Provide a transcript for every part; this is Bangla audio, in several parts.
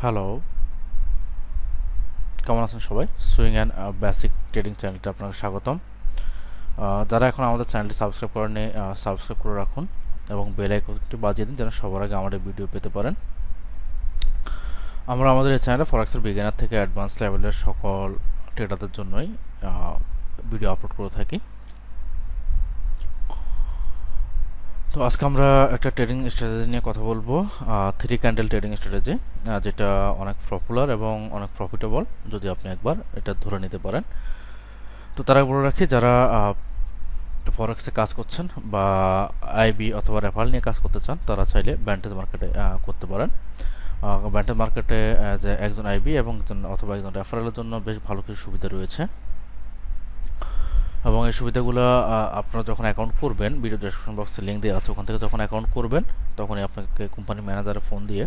হ্যালো, কেমন আছেন সবাই? সুইং অ্যান্ড বেসিক ট্রেডিং চ্যানেলটা আপনাকে স্বাগতম। যারা এখন আমাদের চ্যানেলটি সাবস্ক্রাইব করেনি, সাবস্ক্রাইব করে রাখুন এবং বেল আইকনটি বাজিয়ে দিন যেন সবার আগে আমাদের ভিডিও পেতে পারেন। আমরা আমাদের এই চ্যানেলে ফরেক্সের বিগিনার থেকে অ্যাডভান্স লেভেলের সকল ট্রেডারদের জন্যই ভিডিও আপলোড করে থাকি। তো আজকে আমরা একটা ট্রেডিং স্ট্র্যাটেজি নিয়ে কথা বলবো, থ্রি ক্যান্ডেল ট্রেডিং স্ট্র্যাটেজি, যেটা অনেক পপুলার এবং অনেক প্রফিটেবল যদি আপনি একবার এটা ধরে নিতে পারেন। তো তারা বলে রাখি, যারা ফরেক্সে কাজ করছেন বা আইবি অথবা রেফারেল নিয়ে কাজ করতে চান তারা চাইলে ব্যান্টেজ মার্কেটে করতে পারেন। ব্যান্টেজ মার্কেটে যে একজন আইবি এবং অথবা একজন রেফারেলের জন্য বেশ ভালো কিছু সুবিধা রয়েছে এবং এই সুবিধাগুলো আপনারা যখন অ্যাকাউন্ট করবেন, ভিডিও ডেসক্রিপশন বক্সে লিঙ্ক দেওয়া আছে, ওখান থেকে যখন অ্যাকাউন্ট করবেন তখনই আপনাকে কোম্পানি ম্যানেজারে ফোন দিয়ে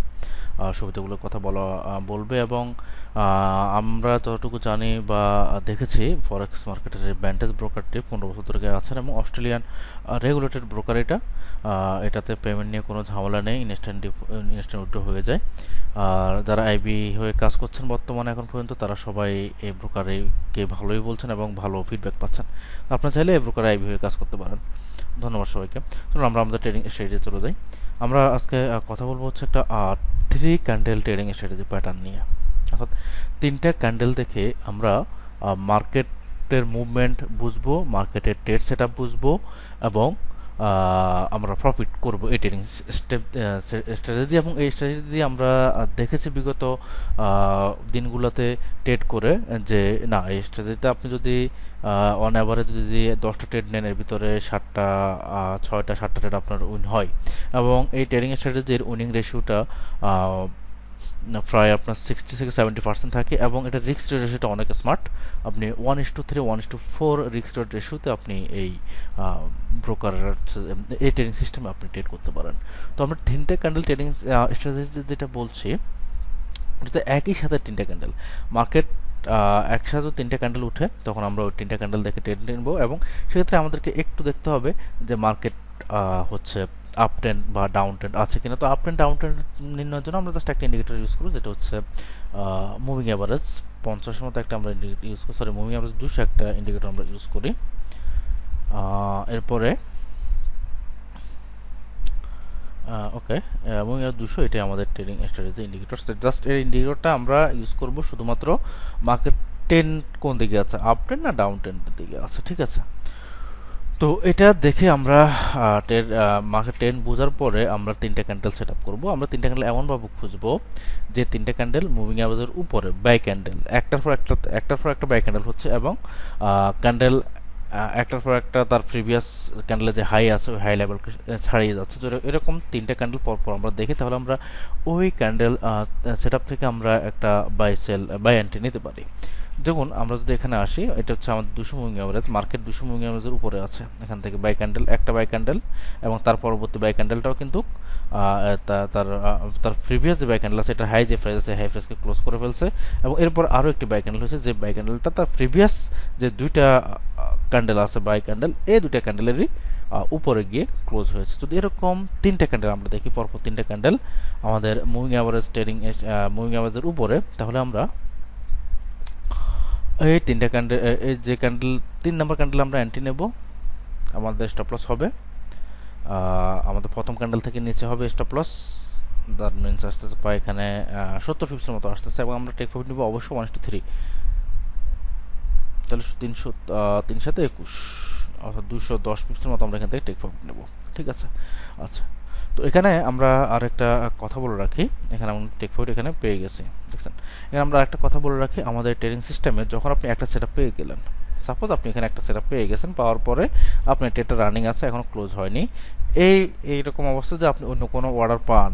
সুবিধাগুলোর কথা বলবে। এবং আমরা যতটুকু জানি বা দেখেছি, ফরেক্স মার্কেটের ব্যান্টেজ ব্রোকারটি 15 বছর ধরে আছেন এবং অস্ট্রেলিয়ান রেগুলেটেড ব্রোকার এটাতে পেমেন্ট নিয়ে কোনো ঝামেলা নেই, ইনস্ট্যান্ট উইথড্র হয়ে যায়। আর যারা আইবি হয়ে কাজ করছেন বর্তমানে এখন পর্যন্ত, তারা সবাই এই ব্রোকারকে ভালোই বলছেন এবং ভালো ফিডব্যাক পাচ্ছেন। আপনারা চাইলে এই ব্রোকার আইবি হয়ে কাজ করতে পারেন। ধন্যবাদ সবাইকে। চলুন আমরা আমাদের ট্রেডিং স্ট্র্যাটেজি চলে যাই। আমরা আজকে কথা বলবো হচ্ছে একটা three candle trading strategy pattern নিয়ে। অর্থাৎ তিনটা ক্যান্ডেল দেখে আমরা মার্কেটের মুভমেন্ট বুঝবো, মার্কেটের ট্রেড সেট আপ বুঝবো এবং আমরা প্রফিট করব এই ট্রেডিং স্ট্র্যাটেজি। এবং এই স্ট্র্যাটেজি দিয়ে আমরা দেখেছি বিগত দিনগুলোতে ট্রেড করে যে না, এই স্ট্র্যাটেজিতে আপনি যদি অন অ্যাভারেজ যদি 10টা ট্রেড নেন, এর ভিতরে 7টা ট্রেড আপনার উইন হয় এবং এই ট্রেডিং স্ট্র্যাটেজির উইনিং রেশিওটা প্রায় আপনার 60 থেকে 70% থাকে এবং এটা রিস্ক রেশিওটা অনেক স্মার্ট। আপনি 1:3 1:4 রিস্ক রেশিওতে আপনি এই ব্রোকার এই ট্রেডিং সিস্টেমে আপনি ট্রেড করতে পারেন। তো আমরা তিনটে ক্যান্ডেল ট্রেডিং স্ট্র্যাটেজি যেটা বলছি, এটা একই সাথে তিনটা ক্যান্ডেল মার্কেট একসাথে তিনটা ক্যান্ডেল উঠে তখন আমরা ওই তিনটা ক্যান্ডেল দেখে ট্রেড নেব এবং সেক্ষেত্রে আমাদেরকে একটু দেখতে হবে যে মার্কেট হচ্ছে আপ ট্রেন্ড বা ডাউন ট্রেন্ড আছে কিনা। তো আপ ট্রেন্ড ডাউন ট্রেন্ড নির্ণয়ের জন্য আমরা জাস্ট একটা ইন্ডিকেটর ইউজ করি, যেটা হচ্ছে মুভিং অ্যাভারেজ 50 মতো একটা আমরা ইন্ডিকেটর ইউজ করি, সরি মুভিং অ্যাভারেজ 200 একটা ইন্ডিকেটর আমরা ইউজ করি। এরপরে ওকে, মুভিং অ্যাভারেজ 200 এটাই আমাদের ট্রেডিং স্ট্র্যাটেজি ইন্ডিকেটর। জাস্ট এই ইন্ডিকেটরটা আমরা ইউজ করব শুধুমাত্র মার্কেট ট্রেন্ড কোন দিকে আছে, আপ ট্রেন্ড না ডাউন ট্রেন্ডের দিকে আছে, ঠিক আছে। তো এটা দেখে আমরা মার্কেট ট্রেন্ড বোঝার পরে আমরা তিনটা ক্যান্ডেল সেট আপ করবো। আমরা তিনটা ক্যান্ডেল এমনভাবে খুঁজবো যে তিনটা ক্যান্ডেল মুভিং অ্যাভারেজের উপরে বাই ক্যান্ডেল, একটার পর একটা বাই ক্যান্ডেল হচ্ছে এবং ক্যান্ডেল একটার পর একটা তার প্রিভিয়াস ক্যান্ডেলের যে হাই আছে ওই হাই লেভেল ছাড়িয়ে যাচ্ছে। তো এরকম তিনটা ক্যান্ডেল পর আমরা দেখি, তাহলে আমরা ওই ক্যান্ডেল সেট আপ থেকে আমরা একটা বাই এন্ট্রি নিতে পারি। দেখুন, আমরা যদি এখানে আসি, এটা হচ্ছে আমাদের 200 মুভিং অ্যাভারেজ, মার্কেট 200 মুভিং অ্যাভারেজের উপরে আছে। এখান থেকে বাই ক্যান্ডেল, একটা বাই ক্যান্ডেল এবং তার পরবর্তী বাই ক্যান্ডেলটাও কিন্তু তার প্রিভিয়াস যে বাই ক্যান্ডেল আছে এটা হাই যে প্রাইস আছে হাই প্রাইসকে ক্লোজ করে ফেলছে এবং এরপর আরও একটি বাই ক্যান্ডেল হয়েছে, যে বাই ক্যান্ডেলটা তার প্রিভিয়াস যে দুইটা ক্যান্ডেল আছে বাই ক্যান্ডেল, এই দুইটা ক্যান্ডেলেরই উপরে গিয়ে ক্লোজ হয়েছে। যদি এরকম তিনটা ক্যান্ডেল আমরা দেখি, পরপর তিনটা ক্যান্ডেল আমাদের মুভিং অ্যাভারেজের উপরে, তাহলে আমরা এই তিনটা ক্যান্ডেল, এই যে ক্যান্ডেল 3 নম্বর ক্যান্ডেল আমরা এন্ট্রি নেব, আমাদের স্টপ লস হবে আমাদের প্রথম ক্যান্ডেল থেকে নিচে হবে স্টপ লস, তার মিনস আসতেছে প্রায় এখানে 70 পিপসের মতো আসতেছে এবং আমরা টেক প্রফিট নেব অবশ্যই 1:3, তাহলে 321 অর্থাৎ 210 পিপসের মতো আমরা এখান থেকে টেক প্রফিট নেব, ঠিক আছে। আচ্ছা, তো এখানে আমরা আর একটা কথা বলে রাখি, এখানে আমরা টেক প্রফিট এখানে পেয়ে গেছি, দেখছেন। এখানে আমরা একটা কথা বলে রাখি, আমাদের ট্রেডিং সিস্টেমে যখন আপনি একটা সেটআপ পেয়ে গেলেন, সাপোজ আপনি এখানে একটা সেটআপ পেয়ে গেছেন, পাওয়ার পরে আপনার ট্রেডটা রানিং আছে, এখনো ক্লোজ হয়নি, এইরকম অবস্থাতে আপনি অন্য কোনো অর্ডার পান,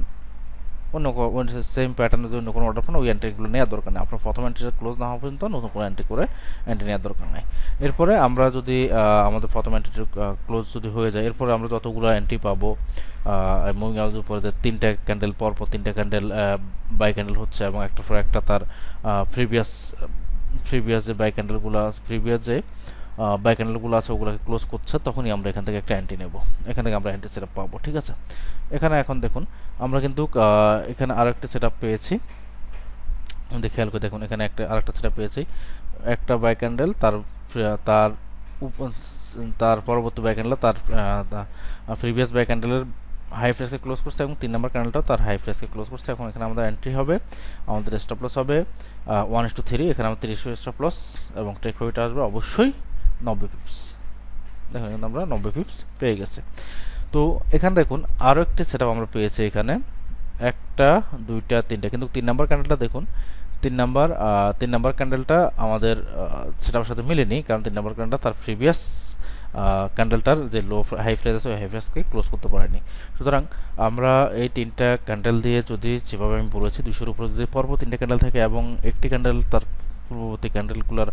অন্য সেম প্যাটার্নে যদি অন্য কোনো অর্ডার পান, ওই এন্ট্রিগুলো নেওয়ার দরকার নেই। আপনার প্রথম এন্ট্রিটা ক্লোজ না হওয়া পর্যন্ত নতুন কোনো এন্ট্রি করে এন্ট্রি নেওয়ার দরকার নেই। এরপরে আমরা যদি আমাদের প্রথম এন্ট্রিটা ক্লোজ যদি হয়ে যায়, এরপরে আমরা যতগুলো এন্ট্রি পাবো মুভিং অ্যাভারেজের উপরে, যে তিনটা ক্যান্ডেল পরপর তিনটা ক্যান্ডেল বাই ক্যান্ডেল হচ্ছে এবং একটার পর একটা তার প্রিভিয়াস যে বাই ক্যান্ডেলগুলো যে বাই ক্যান্ডেলগুলো আছে ওগুলোকে ক্লোজ করছে, তখনই আমরা এখান থেকে একটা এন্ট্রি নেব, এখান থেকে আমরা এন্ট্রি সেটআপ পাবো, ঠিক আছে। এখানে এখন দেখুন আমরা কিন্তু এখানে আরো একটা সেটআপ পেয়েছি, খেয়াল করে দেখুন এখানে আরেকটা সেটআপ পেয়েছি, একটা বাই ক্যান্ডেল, তার তার পরবর্তী বাই ক্যান্ডেল তার প্রিভিয়াস বাই ক্যান্ডেলের হাই ফ্রেসকে ক্লোজ করছে এবং 3 নম্বর ক্যান্ডেলটাও তার হাই ফ্রেসকে ক্লোজ করছে। এখন এখানে আমাদের এন্ট্রি হবে, আমাদের স্টপ লস হবে 1:3, এখানে আমাদের 30 স্টপ লস এবং টেক প্রফিট আসবে অবশ্যই 90 পিপস। দেখুন এখানে আমরা 90 পিপস পেয়ে গেছে। তো এখানে দেখুন আরও একটি সেটআপ আমরা পেয়েছি, এখানে একটা, দুইটা, তিনটা, কিন্তু 3 নাম্বার ক্যান্ডেলটা দেখুন, 3 নাম্বার ক্যান্ডেলটা আমাদের সেটার সাথে মিলেনি, কারণ 3 নাম্বার ক্যান্ডেলটা তার প্রিভিয়াস ক্যান্ডেলটার যে লো হাই ফ্রেস আছে ওই হাই ফ্রেসকে ক্লোজ করতে পারেনি। সুতরাং আমরা এই 3টা ক্যান্ডেল দিয়ে যদি, যেভাবে আমি বলেছি 200-এর উপরে যদি পরপর 3টা ক্যান্ডেল থাকে এবং একটি ক্যান্ডেল তার পূর্ববর্তী ক্যান্ডেলগুলোর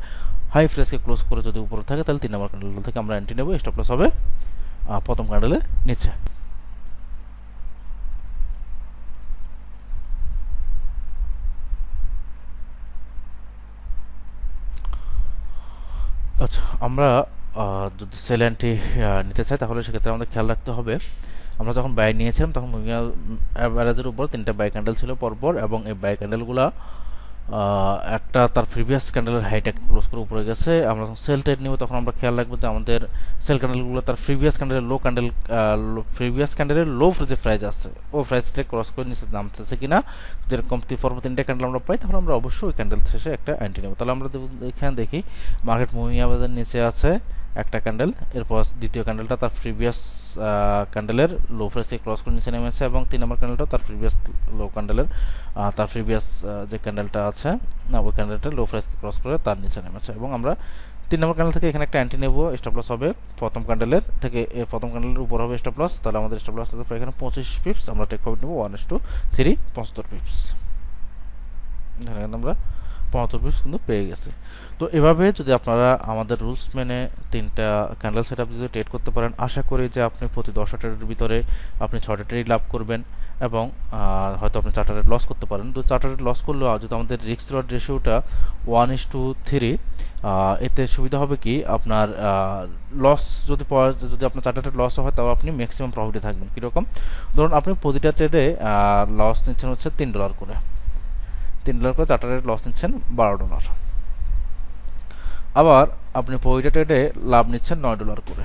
হাই ফ্রেসকে ক্লোজ করে যদি উপরে থাকে, তাহলে 3 নাম্বার ক্যান্ডেল থেকে আমরা এন্ট্রি নেব, স্টপ লস হবে প্রথম ক্যান্ডেলের নিচে। আচ্ছা, আমরা যদি সেল এন্ট্রি নিতে চাই তাহলে সেক্ষেত্রে আমাদের খেয়াল রাখতে হবে, আমরা যখন বাই নিয়েছিলাম তখন অ্যাভারেজের উপর 3টা বাই ক্যান্ডেল ছিল পরপর, এবং এই বাই ক্যান্ডেলগুলো একটা তার প্রিভিয়াস ক্যান্ডেলের হাইটাকে ক্লোজ করে উপরে গেছে। আমরা যখন সেল ট্রেড নিব তখন আমরা খেয়াল রাখবো যে আমাদের সেল ক্যান্ডেলগুলো তার প্রিভিয়াস ক্যান্ডেলের লো যে প্রাইস আছে ও প্রাইসটা ক্রস করে নিচে নামতেছে কিনা। যেরকম পরপর 3টা ক্যান্ডেল আমরা পাই তখন আমরা অবশ্যই ওই ক্যান্ডেল শেষে একটা এন্ট্রি নেব। তাহলে আমরা এখানে দেখি মার্কেট মুভিং অ্যাভারেজের নিচে আছে একটা ক্যান্ডেল, এরপর দ্বিতীয় ক্যান্ডেলটা তার প্রিভিয়াস ক্যান্ডেলের লো প্রাইসকে ক্রস করে নিচে নেমেছে, এবং 3 নম্বর ক্যান্ডেলটা তার প্রিভিয়াস লো ক্যান্ডেলের তার প্রিভিয়াস যে ক্যান্ডেলটা আছে না ওই ক্যান্ডেলটা লো প্রাইসকে ক্রস করে তার নিচে নেমেছে। এবং আমরা 3 নম্বর ক্যান্ডেল থেকে এখানে একটা এন্ট্রি নেব, স্টপ লস হবে প্রথম ক্যান্ডেলের থেকে, প্রথম ক্যান্ডেলের উপর হবে স্টপ লস, তাহলে আমাদের স্টপ লস আছে এখানে 25 পিপস, আমরা টেক প্রফিট নেব 1:3, 75 পিপস। এখানে আমরা 75 পিপস কিন্তু পেয়ে গেছে। তো এভাবে যদি আপনারা আমাদের রুলস মেনে 3টা ক্যান্ডেল সেটআপ যদি ট্রেড করতে পারেন, আশা করি যে আপনি প্রতি 10টা ট্রেডের ভিতরে আপনি 6টা ট্রেড লাভ করবেন, এবং হয়তো আপনি 4টা ট্রেড লস করতে পারেন। তো 4টা ট্রেড লস করলেও যদি আমাদের রিস্ক রিওয়ার্ড রেশিওটা 1:3, এতে সুবিধা হবে কি, আপনার লস যদি আপনার 4টা ট্রেড লস হয় তাও আপনি ম্যাক্সিমাম প্রফিটে থাকবেন। কীরকম, ধরুন আপনি প্রতিটা ট্রেডে লস নিচ্ছেন হচ্ছে $3 করে, $3 করে 4টা ট্রেড লস নিচ্ছেন $12। আবার আপনি প্রতিটা ট্রেডে লাভ নিচ্ছেন $9 করে,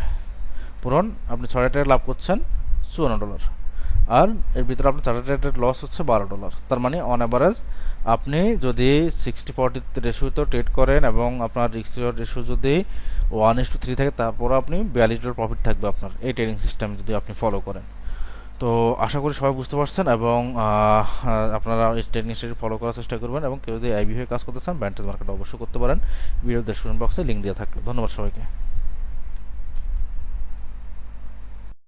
পুরন আপনি 6টা ট্রেড লাভ করছেন $54, আর এর ভিতরে আপনার 4টা ট্রেডের লস হচ্ছে $12। তার মানে অন অ্যাভারেজ আপনি যদি 60-40 রেশিওতে ট্রেড করেন এবং আপনার রিস্ক রিওয়ার্ড রেশিও যদি 1:3 থাকে, তারপর আপনি $42 প্রফিট থাকবে আপনার এই ট্রেডিং সিস্টেম যদি আপনি ফলো করেন। তো আশা করি সবাই বুঝতে পারছেন, এবং আপনারা এই ট্রেনিং স্টাইল ফলো করার চেষ্টা করবেন, এবং কেউ যদি আইবি হয়ে কাজ করতে চান ব্যান্টেজ মার্কেট অবশ্যই করতে পারেন। ভিডিও ডেসক্রিপশন বক্সে লিঙ্ক দেওয়া থাকবে। ধন্যবাদ সবাইকে।